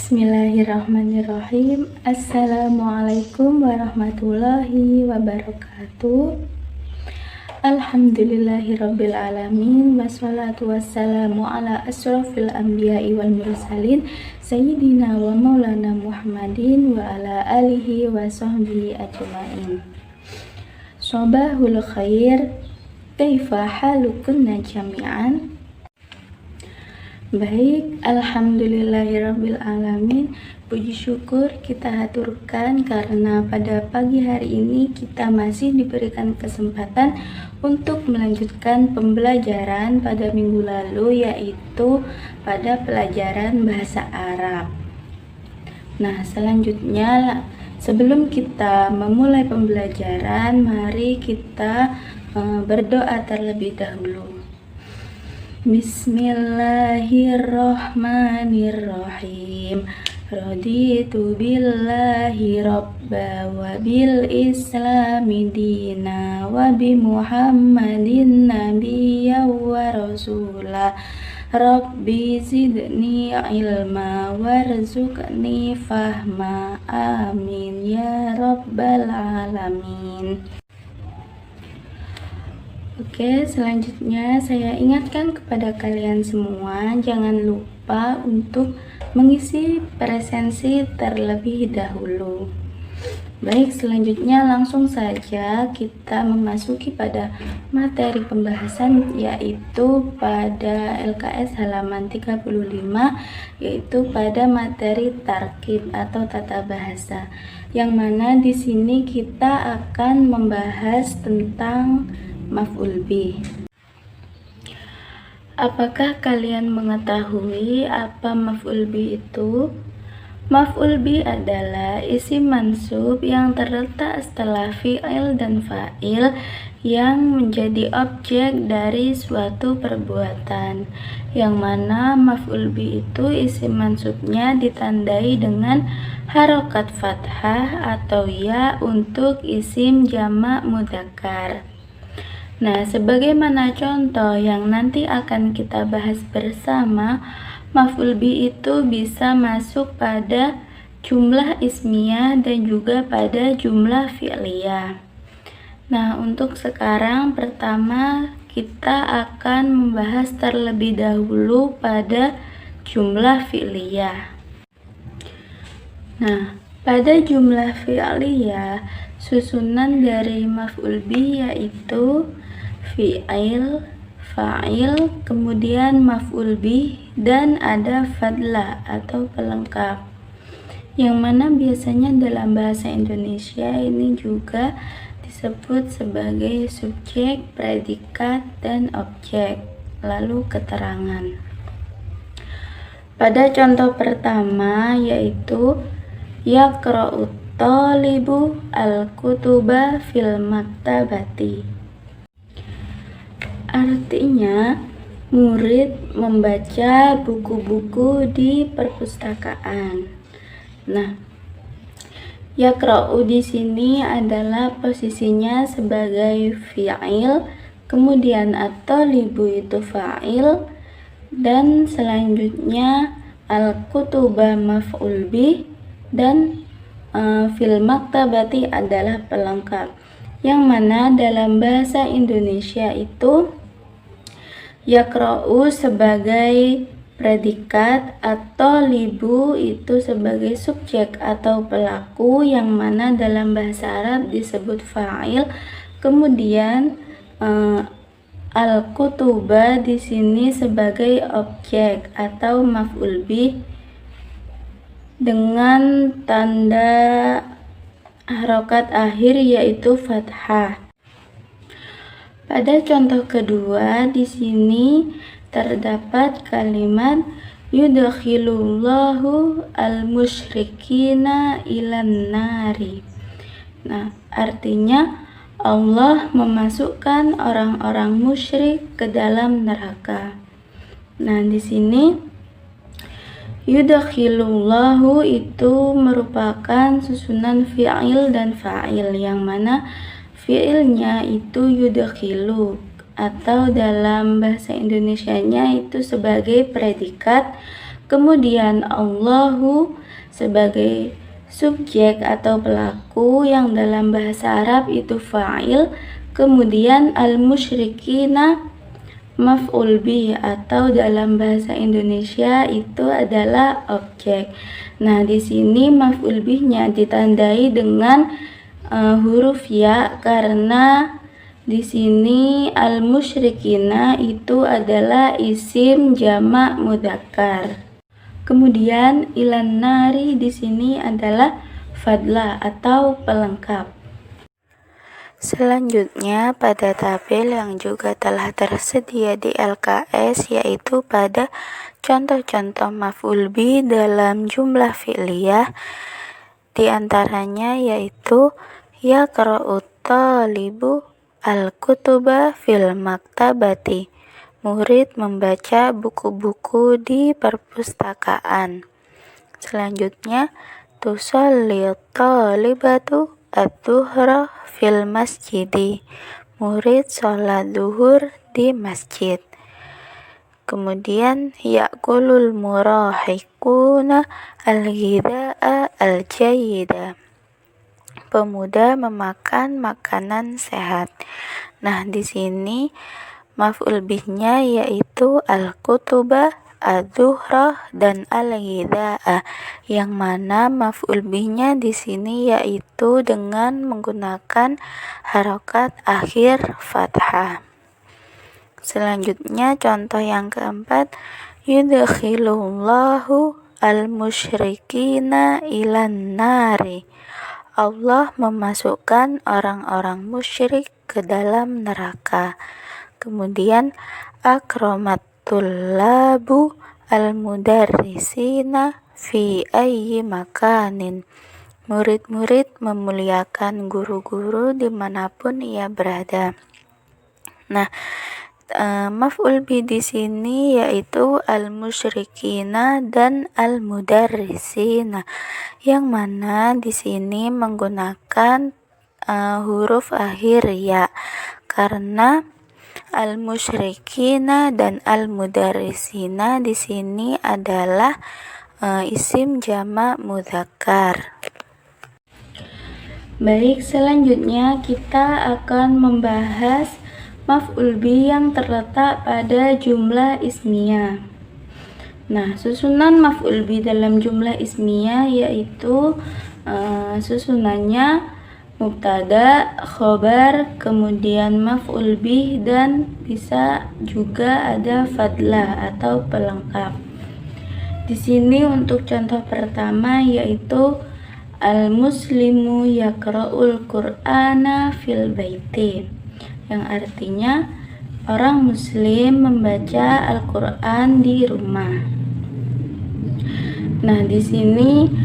Bismillahirrahmanirrahim. Assalamualaikum warahmatullahi wabarakatuh. Alhamdulillahirabbil alamin, wassalatu wassalamu ala asrofil anbiya'i wal mursalin sayyidina wa maulana Muhammadin wa ala alihi wa sahbihi ajma'in. Sobahul khair, kaifa halukunna jami'an. Baik, alhamdulillahirabbil alamin. Puji syukur kita haturkan karena pada pagi hari ini kita masih diberikan kesempatan untuk melanjutkan pembelajaran pada minggu lalu, yaitu pada pelajaran bahasa Arab. Nah, selanjutnya sebelum kita memulai pembelajaran, mari kita berdoa terlebih dahulu. Bismillahirrahmanirrahim. Raditu billahi rabba wa bil islami dina wa bi muhammadin nabiyya wa rasula. Rabbi zidni ilma warzuqni fahma. Amin ya rabbal alamin. Oke, selanjutnya saya ingatkan kepada kalian semua, jangan lupa untuk mengisi presensi terlebih dahulu. Baik, selanjutnya langsung saja kita memasuki pada materi pembahasan, yaitu pada LKS halaman 35, yaitu pada materi tarkib atau tata bahasa, yang mana di sini kita akan membahas tentang maf'ul bih. Apakah kalian mengetahui apa maf'ul bih itu? Maf'ul bih adalah isim mansub yang terletak setelah fi'il dan fa'il yang menjadi objek dari suatu perbuatan, yang mana maf'ul bih itu isim mansubnya ditandai dengan harokat fathah atau ya untuk isim jamak mudzakkar. Nah, sebagaimana contoh yang nanti akan kita bahas bersama, maf'ul bih itu bisa masuk pada jumlah ismiyah dan juga pada jumlah fi'liyah. Nah, untuk sekarang pertama kita akan membahas terlebih dahulu pada jumlah fi'liyah. Nah, pada jumlah fi'liyah, susunan dari maf'ul bih yaitu fi'il, fa'il, kemudian maf'ul bih, dan ada fadlah atau pelengkap, yang mana biasanya dalam bahasa Indonesia ini juga disebut sebagai subjek, predikat, dan objek, lalu keterangan. Pada contoh pertama yaitu yaqra'ut thalibu al-kutuba fil maktabati. Artinya, murid membaca buku-buku di perpustakaan. Nah, yaqra'u di sini adalah posisinya sebagai fi'il, kemudian at-thalibu itu fa'il, dan selanjutnya al-kutuba maf'ul bih, dan fil maktabati adalah pelengkap, yang mana dalam bahasa Indonesia itu yaqra'u sebagai predikat atau libu itu sebagai subjek atau pelaku, yang mana dalam bahasa Arab disebut fa'il, kemudian al-kutuba di sini sebagai objek atau maf'ul bih dengan tanda harokat akhir yaitu fathah. Pada contoh kedua di sini terdapat kalimat yudkhilullahu al-musyrikina ilan nari. Nah, artinya Allah memasukkan orang-orang musyrik ke dalam neraka. Nah, di sini yudkhilullahu itu merupakan susunan fi'il dan fa'il, yang mana fi'ilnya itu yudkhilu, atau dalam bahasa Indonesianya itu sebagai predikat, Kemudian Allahu sebagai subjek atau pelaku yang dalam bahasa Arab itu fa'il. Kemudian al-musyrikina maf'ul bih atau dalam bahasa Indonesia itu adalah objek. Nah, di sini maf'ul bihnya ditandai dengan huruf ya karena di sini al-musyrikina itu adalah isim jamak mudzakkar. Kemudian ilan nari di sini adalah fadlah atau pelengkap. Selanjutnya pada tabel yang juga telah tersedia di LKS yaitu pada contoh-contoh maf'ul bih dalam jumlah fi'liyah, di antaranya yaitu yaqra'u thalibu al-kutuba fil maktabati. Murid membaca buku-buku di perpustakaan. Selanjutnya, tusalli thalibatu adz-dzuhra fil masjidi. Murid sholat zuhur di masjid. Kemudian, ya'kulul murahiquna al-ghidha'a al-jayyida. Pemuda memakan makanan sehat. Nah, di sini maf'ul bihnya yaitu al-kutuba, adz-dzuhra dan al-ghidha'a, yang mana maf'ul bihnya di sini yaitu dengan menggunakan harokat akhir fathah. Selanjutnya contoh yang keempat, yudkhilullahu al-musyrikina ilan nari. Allah memasukkan orang-orang musyrik ke dalam neraka. Kemudian akramat tullabu al-mudarrisina fi ayyi makanin. Murid-murid memuliakan guru-guru dimanapun ia berada. Nah, maf'ul bih di sini yaitu al-musyrikina dan al-mudarrisina, yang mana di sini menggunakan huruf akhir ya karena al-musyrikina dan al-mudarrisina di sini adalah isim jamak mudzakkar. Baik, selanjutnya kita akan membahas maf'ul bih yang terletak pada jumlah ismiyah. Nah, susunan maf'ul bih dalam jumlah ismiyah yaitu susunannya mubtada, khobar, kemudian maf'ul bih, dan bisa juga ada fadlah atau pelengkap. Di sini untuk contoh pertama yaitu al-muslimu yaqra'ul qur'ana fil baiti, yang artinya orang muslim membaca Al-Qur'an di rumah. Nah, di sini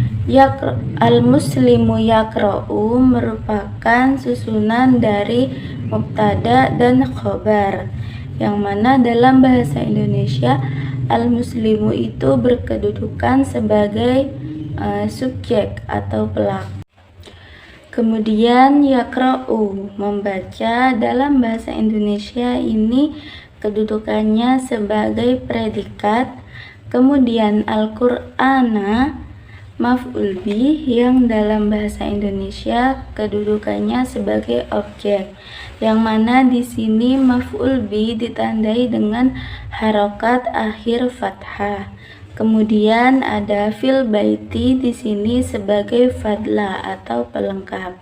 al-muslimu yaqra'u merupakan susunan dari mubtada dan khobar, yang mana dalam bahasa Indonesia al-muslimu itu berkedudukan sebagai subjek atau pelaku. Kemudian yaqra'u membaca dalam bahasa Indonesia ini kedudukannya sebagai predikat. Kemudian al-Qur'ana maf'ul bih yang dalam bahasa Indonesia kedudukannya sebagai objek, yang mana di sini maf'ul bih ditandai dengan harokat akhir fathah. Kemudian ada fil baiti di sini sebagai fadlah atau pelengkap.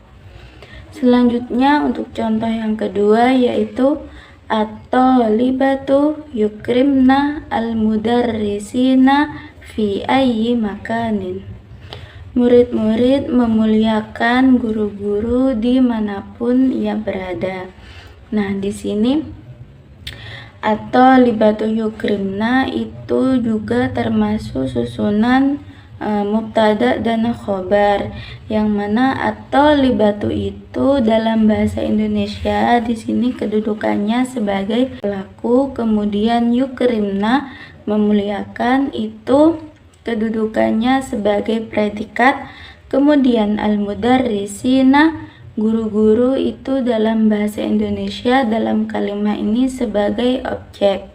Selanjutnya untuk contoh yang kedua yaitu at-thalibatu yukrimna al-mudarrisina fi ayyi makanin. Murid-murid memuliakan guru-guru dimanapun ia berada. Nah, di sini atau libatu yukrimna itu juga termasuk susunan mubtada dan khobar, yang mana atau libatu itu dalam bahasa Indonesia di sini kedudukannya sebagai pelaku. Kemudian yukrimna memuliakan itu kedudukannya sebagai predikat. Kemudian al-mudarrisina guru-guru itu dalam bahasa Indonesia dalam kalimat ini sebagai objek,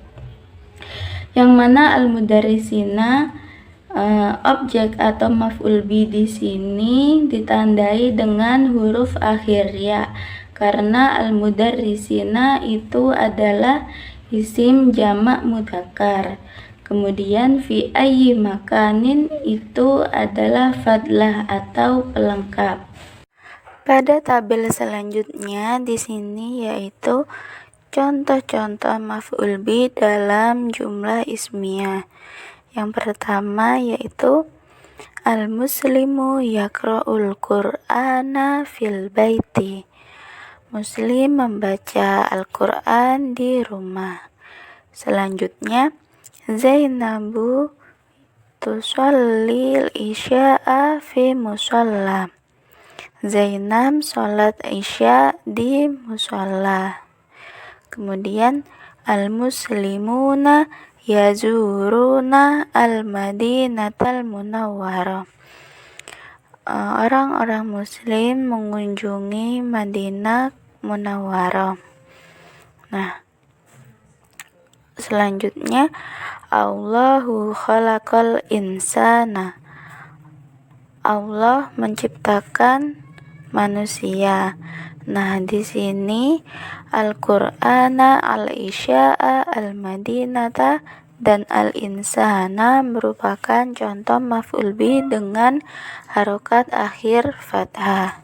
yang mana al-mudarrisina Objek atau maf'ul bi di sini ditandai dengan huruf akhir ya, karena al-mudarrisina itu adalah isim jamak mudzakkar. Kemudian fi ayyi makanin itu adalah fadlah atau pelengkap. Pada tabel selanjutnya di sini yaitu contoh-contoh maf'ul bi dalam jumlah ismiyah. Yang pertama yaitu al-muslimu yaqra'ul qur'ana fil baiti. Muslim membaca Al-Qur'an di rumah. Selanjutnya Zainabu tusallil isya'a fi musalla. Zainab sholat isya di musalla. Kemudian al-muslimuna yazuruna al-madinatal munawwarah. Orang-orang muslim mengunjungi Madinah Munawwarah. Nah, selanjutnya Allahu khalaqal insana. Allah menciptakan manusia. Nah, di sini Al-Qur'ana, Al-Isya'a, Al-Madinata, dan Al-Insana merupakan contoh maf'ul bi dengan harokat akhir fathah.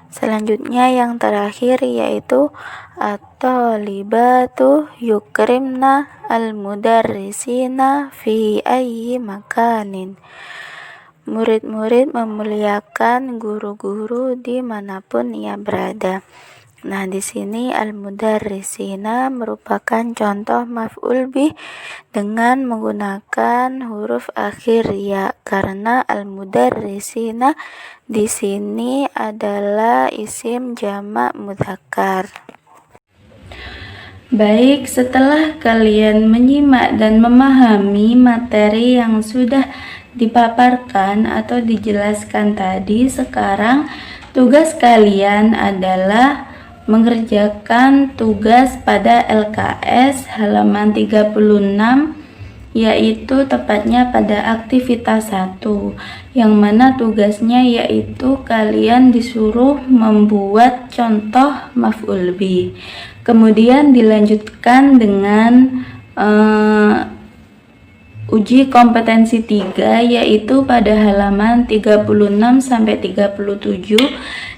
Selanjutnya yang terakhir yaitu at-talibatu yukrimna al-mudarrisina fi ayyi makanin. Murid-murid memuliakan guru-guru dimanapun ia berada. Nah, di sini al-mudarrisina merupakan contoh maf'ul bih dengan menggunakan huruf akhir ya, karena al-mudarrisina di sini adalah isim jamak mudzakkar. Baik, setelah kalian menyimak dan memahami materi yang sudah dipaparkan atau dijelaskan tadi, sekarang tugas kalian adalah mengerjakan tugas pada LKS halaman 36, yaitu tepatnya pada aktivitas 1, yang mana tugasnya yaitu kalian disuruh membuat contoh maf'ul bi. Kemudian dilanjutkan dengan uji kompetensi 3, yaitu pada halaman 36 sampai 37,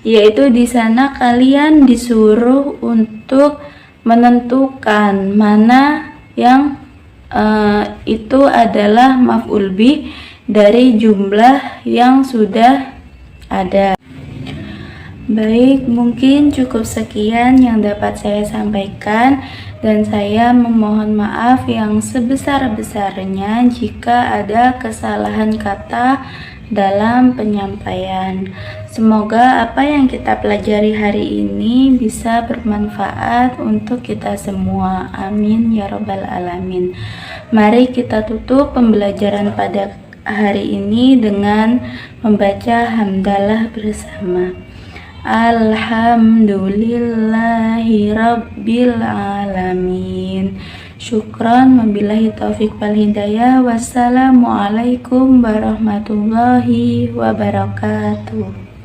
yaitu di sana kalian disuruh untuk menentukan mana yang itu adalah maf'ul bih dari jumlah yang sudah ada. Baik, mungkin cukup sekian yang dapat saya sampaikan, dan saya memohon maaf yang sebesar-besarnya jika ada kesalahan kata dalam penyampaian. Semoga apa yang kita pelajari hari ini bisa bermanfaat untuk kita semua. Amin ya robbal alamin. Mari kita tutup pembelajaran pada hari ini dengan membaca hamdalah bersama. Alhamdulillahi rabbil alamin. Syukran, wabillahi taufiq wal hidayah. Wassalamualaikum warahmatullahi wabarakatuh.